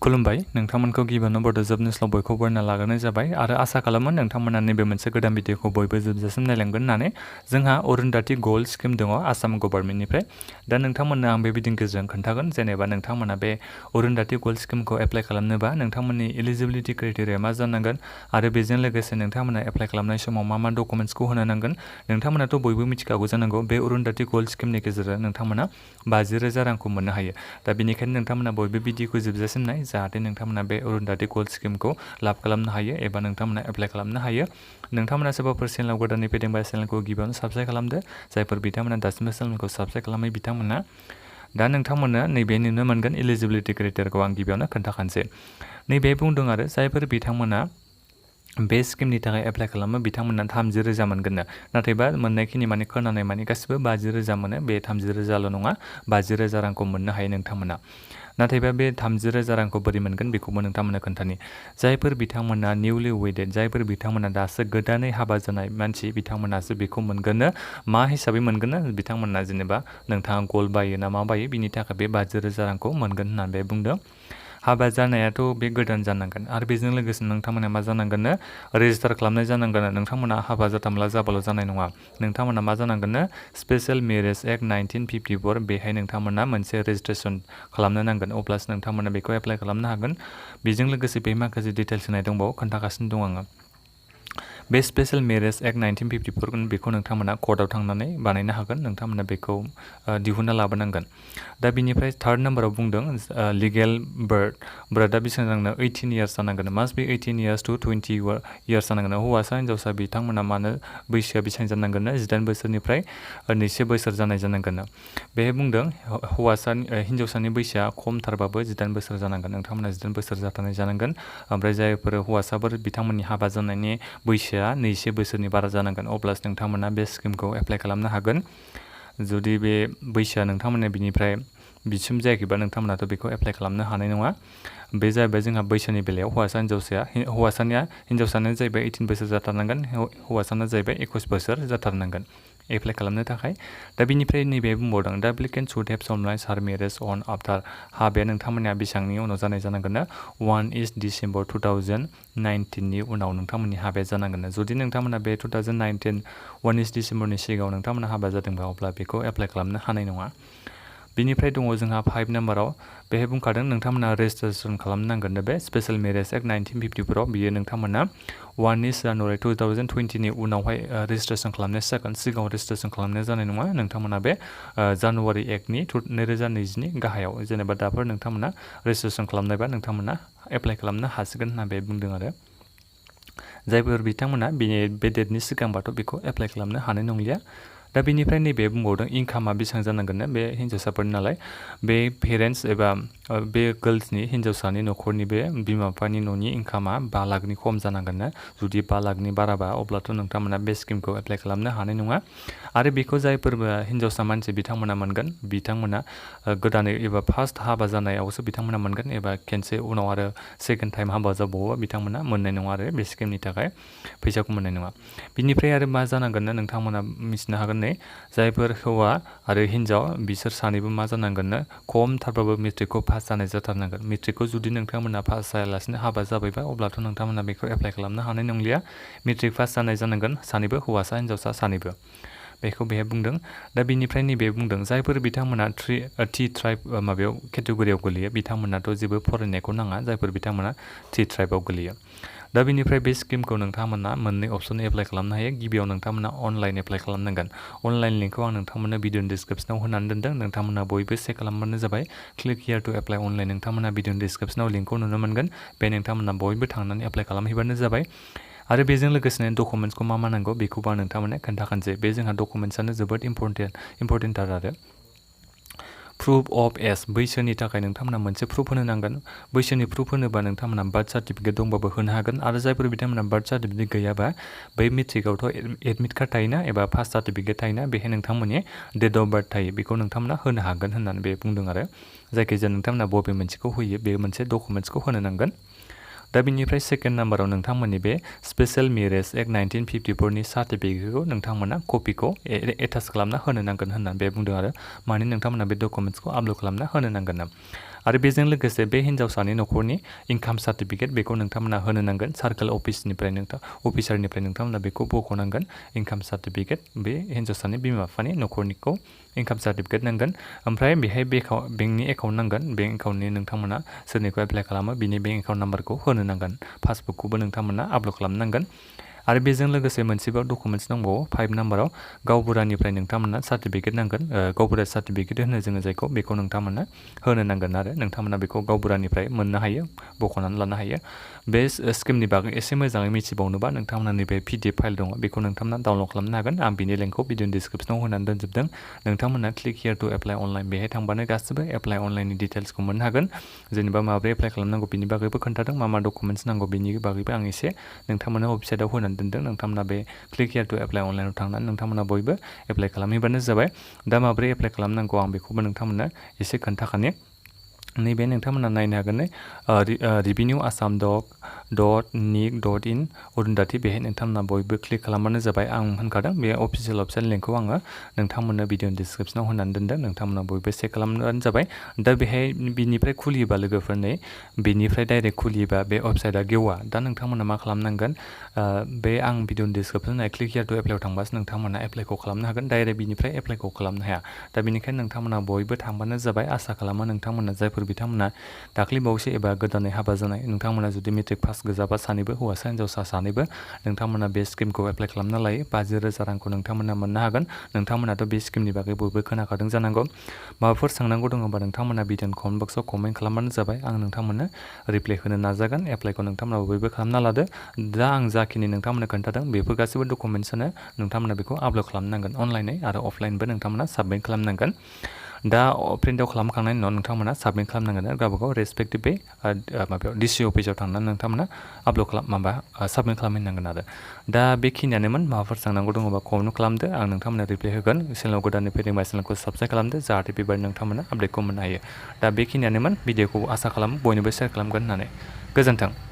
खुलुमबाय नोंथांमोनखौ गिबियावनो बड' जब निउसआव बयखौबो बरायना लाग्रोनाय जाबाय आरो आसा खालामो नोंथांमोना नैबे मोनसे गोदान भिडिअखौ बयबो जोबजासिम नायलांगोन होननानै जोंहा अरुंधति गोल्ड स्किम दङ आसाम गभर्नमेन्टनिफ्राय दा नोंथांमोननो आं बे भिडिअनि गेजेरजों खोन्थागोन जेनेबा नोंथांमोना बे अरुंधति गोल्ड स्किमखौ एप्लाइ खालामनोबा नोंथांमोननि एलिजिबिलिटि क्राइटेरिया मा जानांगोन आरो बेजों लोगोसे नोंथांमोना एप्लाइ खालामनाय समाव मा डकुमेन्ट्सखौ होनो नांगोन नोंथांमोनाथ' बयबो मिथिखागौ जानांगौ बे अरुंधति गोल्ड स्किमनि गेजेरजों नोंथांमोना 50,000 रांखौ मोननो हायो दा बेनिखायनो नोंथांमोना बयबो भिडिअखौ जोबजासिम नाय जाहाथे नोंथांमोना बे अरुंधति गोल्ड स्किमखौ लाभ खालामनो हायो एबा नोंथांमोना एप्लाइ खालामनो हायो नोंथांमोना सोरबाफोर चेनेलाव गोदानै फैदोंबा चेनेलखौ गिबियावनो साबस्क्राइब खालामदो जायफोर बिथांमोना दासिमबो चेनेलखौ साबस्क्राइब खालामै बिथांमोना दा नोंथांमोननो नैबे नुनो मोनगोन एलिजिबिलिटि क्राइटेरियाखौ आं गिबियावनो खोन्थाखानोसै नैबे बुंदों आरो जायफोर बिथांमोना बे स्किमनि थाखाय एप्लाइ खालामो बिथांमोना 30,000 मोनगोननो नाथायबा मोननायखिनि माने खोनानाय माने गासिबो 50,000 मोनो बे 30,000ल' नङा 50,000 रांखौ मोननो हायो नोंथांमोना नाथायबा बे 30,000 रांखौ बोरै मोनगोन बेखौबो नोंथांमोननो खोन्थानि जायफोर बिथांमोना निउलि वेडेड जायफोर बिथांमोना दासो गोदानै हाबा जानाय मानसि बिथांमोनासो बेखौ मोनगोननो मा हिसाबै मोनगोननो बिथांमोना जेनेबा नोंथाङा गल्ड बायो ना मा बायो बिनि थाखाय बे 50,000 रांखौ मोनगोन होननानै बुंदों हाबा जानायाथ' बे गोदान जानांगोन आरो बेजों लोगोसे नोंथांमोना मा जानांगोननो रेजिस्टार खालामनाय जानांगोन नोंथांमोना हाबा जाथामला जाबाल' जानाय नङा नोंथांमोना मा जानांगोननो स्पेशल मेरेज एक्ट 1954 बेहाय नोंथांमोना मोनसे रेजिस्ट्रेसन खालामनो नांगोन अब्लासो नोंथांमोना बेखौ एप्लाइ खालामनो हागोन बेजों लोगोसे बे माखासे डिटेल्स होनाय दंबावो खोन्थागासिनो दं आङो बे स्पेशल मेरेज एक्ट 1954 बेखौ नोंथांमोना कर्टआव थांनानै बानायनो हागोन नोंथांमोना बेखौ दिहुनना लाबोनांगोन दा बिनिफ्राय 3rd नाम्बाराव बुंदों लिगेल बर्थआ बेसेबां जानांगोन 18 इयार्स जानांगोन मास्ट बि 18 इयार्स टु 20 इयार्स जानांगोन हौवासा हिन्जावसा बिथांमोना मानो बैसोआ बेसेबां जानांगोन 18 बोसोरनिफ्राय 2 बोसोर जानाय जानांगोन बेहाय बुंदों हिन्जावसानि बैसोआ खमथारबाबो 18 बोसोर जानांगोन नोंथांमोना 18 बोसोर जाथारनाय जानांगोन ओमफ्राय जायफोर हौवासाफोर बिथांमोननि हाबा जानायनि बैसोआ 2 बोसोरनि बारा जानांगोन अब्लासो नोंथांमोना बे स्किमखौ एप्लाइ खालामनो हागोन जुदि बे बैसोआ नोंथांमोननि बिनिफ्राय बिसिम जायाखैबा नोंथांमोनाथ' बेखौ एप्लाइ खालामनो हानाय नङा बे जाहैबाय जोंहा बैसोनि बेलायाव हिन्जावसानो जाहैबाय 18 बोसोर जाथारनांगोन हौवासाना जाहैबाय 21 बोसोर जाथारनांगोन एप्लाइ खालामनो थाखाय दा बिनिफ्राय नैबे बुंबावदों दा एप्लिकेन्ट शुड हेभ समलाइज हार मेरेज अन आफ्टार हाबाया नोंथांमोननिया बेसेबांनि उनाव जानाय जानांगोन 1 डिसेम्बर 2019नि उनाव नोंथांमोननि हाबाया जानांगोन जुदि नोंथांमोना बे 2019 1 डिसेम्बरनि सिगाङाव नोंथांमोना हाबा जादोंबा अब्ला बेखौ एप्लाइ खालामनो हानाय नङा बिनिफ्राय दङ जोंहा 5 नाम्बाराव बेहाय बुंखादों नोंथांमोना रेजिस्ट्रेसन खालामनांगोन बे स्पेशल मेरेज एक्ट 1954 बियो नोंथांमोना 1 जानुवारि 2020नि उनावहाय रेजिस्ट्रेसन खालामनाय जागोन सिगाङाव रेजिस्ट्रेसन खालामनाय जानाय नङा नोंथांमोना बे जानुवारि एक्टनि 2020नि गाहायाव जेनेबा दाफोर नोंथांमोना रेजिस्ट्रेसन खालामनायबा नोंथांमोना एप्लाइ खालामनो हासिगोन होननानै बुंदों आरो जायफोर बिथांमोना बे डेटनि सिगांबाथ' बेखौ एप्लाइ खालामनो हानाय नंलिया दा बेनिफ्राय नैबे बुंबावदों इनकामा बेसेबां जानांगोन बे हिन्जावसाफोरनि नालाय बे पेरेन्टस एबा बे गार्लसनि हिन्जावसानि न'खरनि बे बिमा बिफानि न'नि इनकामा 5 लाखनि खम जानांगोन जुदि 5 लाखनि बाराबा अब्लाथ' नोंथांमोना बे स्किमखौ एप्लाइ खालामनो हानाय नङा आरो बेखौ जायफोर हिन्जावसा मानसि बिथांमोना मोनगोन बिथांमोना गोदानै एबा फार्स्ट हाबा जानायावसो बिथांमोना मोनगोन एबा खेनसे उनाव आरो सेकेन्ड टाइम हाबा जाबावोबा बिथांमोना मोननाय नङा आरो बे स्किमनि थाखाय फैसाखौ मोननाय नङा बिनिफ्राय आरो मा जानांगोन नोंथांमोना मिथिनो हागोन जायफोर हौवा आरो हिन्जाव बिसोर सानैबो मा जानांगोन खमथारबाबो मेट्रिकखौ पास जानाय जाथारनांगोन मेट्रिकखौ जुदि नोंथांमोना पास जायालासिनो हाबा जाबायबा अब्लाथ' नोंथांमोना बेखौ एप्लाइ खालामनो हानाय नंलिया मेट्रिक पास जानाय जानांगोन सानैबो हौवासा हिन्जावसा सानैबो बेखौ बेहाय बुंदों दा बिनिफ्राय नैबे बुंदों जायफोर बिथांमोना थि ट्राइब माबायाव केटेगरियाव गोलैयो बिथांमोनाथ' जेबो फरायनायखौ नाङा जायफोर बिथांमोना थि ट्राइबाव गोलैयो दा बिनिफ्राय बे स्किमखौ नोंथांमोना मोननै अपसन एप्लाइ खालामनो हायो गिबियाव नोंथांमोना अनलाइन एप्लाइ खालामनांगोन अनलाइन लिंकखौ आं नोंथांमोननो भिडिअनि डिसक्रिपसनाव होनानै दोनदों नोंथांमोना बयबो चेक खालामबानो जाबाय क्लिक हियार टु एप्लाइ अनलाइन नोंथांमोना भिडिअनि डिसक्रिपसनाव लिंकखौ नुनो मोनगोन बे नोंथांमोना बयबो थांनानै एप्लाइ खालामहैबानो जाबाय आरो बेजों लोगोसेनो डकुमेन्ट्सखौ मा नांगौ बेखौबो आं नोंथांमोननो खोन्थाखानोसै बे जोंहा डकुमेन्ट्सआनो जोबोद इम्परटेन्टथार आरो प्रुफ अफ एज बैसोनि थाखाय नोंथांमोना मोनसे प्रुफ होनो नांगोन बैसोनि प्रुफ होनोबा नोंथांमोना बार्थ सार्टिफिकेट दंबाबो होनो हागोन आरो जायफोर बिथांमोना बार्थ सार्टिफिकेट गैयाबा बै मेट्रिकआवथ' एडमिट कार्ड थायोना एबा पास सार्टिफिकेट थायोना बेहाय नोंथांमोननि डेट अफ बार्थ थायो बेखौ नोंथांमोना होनो हागोन होननानै बे बुंदों आरो जायखिजाया नोंथांमोना बबे मोनसेखौ होयो बे मोनसे डकुमेन्ट्सखौ होनो नांगोन दा बिनिफ्राय सेकेन्ड नाम्बाराव नोंथांमोननि बे स्पेशल मेरेज एक्ट 1954नि सार्टिफिकेटखौ नोंथांमोना कपिखौ एटाच खालामना होनो नांगोन होननानै बे बुंदों आरो माने नोंथांमोना बे डकुमेन्ट्सखौ आपल'ड खालामना होनो नांगोन आरो बेजों लोगोसे बे हिन्जावसानि न'खरनि इनकाम सार्टिफिकेट बेखौ नोंथांमोना होनो नांगोन। सार्कोल अफिसनिफ्राय अफिसारनिफ्राय नोंथांमोना बेखौ बख'नांगोन। इनकाम सार्टिफिकेट बे हिन्जावसानि बिमा बिफानि न'खरनिखौ इनकाम सार्टिफिकेट नांगोन। ओमफ्राय बेहाय बेंकनि एकाउन्ट नांगोन। बेंक एकाउन्टनि नोंथांमोना सोरनिखौ एप्लाइ खालामो बिनि बेंक एकाउन्ट नाम्बारखौ होनो नांगोन। पासबुकखौबो नोंथांमोना आपल'ड खालामनांगोन। आरो बेजों लोगोसे मोनसेबाव डकुमेन्ट्स दंबावो 5 नाम्बाराव गावबुरानिफ्राय नोंथांमोना सार्टिफिकेट नांगोन। गावबुरा सार्टिफिकेट होनो जोङो जायखौ बेखौ नोंथांमोना होनो नांगोन आरो नोंथांमोना बेखौ गावबुरानिफ्राय मोननो हायो, बख'नानै लानो हायो। बे स्किमनि बागै एसे मोजाङै मिथिबावनोबा नोंथांमोना नैबे PDF फाइल दङ बेखौ नोंथांमोना डाउनलड खालामनो हागोन। आं बिनि लिंकखौ भिडिअनि डिसक्रिपसनाव होनानै दोनजोबदों। नोंथांमोना क्लिक हियार टु एप्लाइ अनलाइन बेहाय थांबानो गासिबो एप्लाइ अनलाइननि डिटेल्सखौ मोननो हागोन। जेनेबा माबोरै एप्लाइ खालामनांगौ बिनि बागैबो खोन्थादों, मा डकुमेन्ट्स नांगौ बिनि बागैबो आं एसे नोंथांमोना वेबसाइटआव होनानै दोनदों। नोंथांमोना बे क्लिक हियार टु एप्लाइ अनलाइनाव थांनानै नोंथांमोना बयबो एप्लाइ खालामहैबानो जाबाय। दा माबोरै एप्लाइ खालामनांगौ आं बेखौबो नोंथांमोननो एसे खोन्थाखानि। नैबे नोंथांमोना नायनो हागोन रेभिनिउ आसाम .nic.in अरुन्धति बेहाय नोंथांमोना बयबो क्लिक खालामबानो जाबाय। आं होनखादों बे अफिसियेल वेबसाइट लिंकखौ आङो नोंथांमोननो भिडिअनि डिसक्रिपसनाव होनानै दोनदों। नोंथांमोना बयबो चेक खालामबानो जाबाय। दा बेहाय बिनिफ्राय खुलियोबा लोगोफोर बेनिफ्राय डाइरेक्ट खुलियोबा बे वेबसाइटआ गेवा। दा नोंथांमोना मा खालामनांगोन, बे आं भिडिअनि डिसक्रिपसन होनाय क्लिक हियार टु एप्लाइआव थांबासो नोंथांमोना एप्लाइखौ खालामनो हागोन। डाइरेक्ट बिनिफ्राय एप्लाइखौ खालामनो हाया। दा बेनिखायनो नोंथांमोना बयबो थांबानो जाबाय। आसा खालामो नोंथांमोना जायफोर बिथांमोना दाख्लैबावैसो एबा गोदानै हाबा जानाय नोंथांमोना जुदि मेट्रिक पास गोजाबा सानैबो हौवासा हिन्जावसा सानैबो नोंथांमोना बे स्किमखौ एप्लाइ खालामना लायो। 50,000 रांखौ नोंथांमोना मोननो हागोन। नोंथांमोनाथ' बे स्किमनि बागै बयबो खोनाखादों जानांगौ। माबाफोर सोंनांगौ दङबा नोंथांमोना भिडिअनि कमेन्ट बक्सआव कमेन्ट खालामबानो जाबाय। आं नोंथांमोननो रिप्लाइ होनो नाजागोन। एप्लाइखौ नोंथांमोना बयबो खालामना लादो। दा आं जाखिनि नोंथांमोननो खोन्थादों बेफोर गासैबो डकुमेन्ट्सआनो नोंथांमोना बेखौ आपल'ड खालामनांगोन। अनलाइनै आरो अफलाइनबो नोंथांमोना साबमिट खालामनांगोन। दा प्रिन्ट आउट खालामखांनायनि उनाव नोंथांमोना साबमिट खालामनांगोन आरो गावबागाव रेसपेक्टिभ बे माबायाव डिसि अफिसाव थांनानै नोंथांमोना साबमिट खालामहैनांगोन आरो। दा बेखिनियानोमोन। माबाफोर सोंनांगौ दङबा कमेन्ट खालामदो। आं नोंथांमोननो रिप्लाइ होगोन। चेनेलाव गोदानै फैदोंबा चेनेलखौ साबस्क्राइब खालामदो जाहाथे बेबायदि नोंथांमोना आपडेटखौ मोननो हायो। दा बेखिनियानोमोन। भिडिअखौ आसा खालामो बयनोबो शेयार खालामगोन होननानै। गोजोन्थों।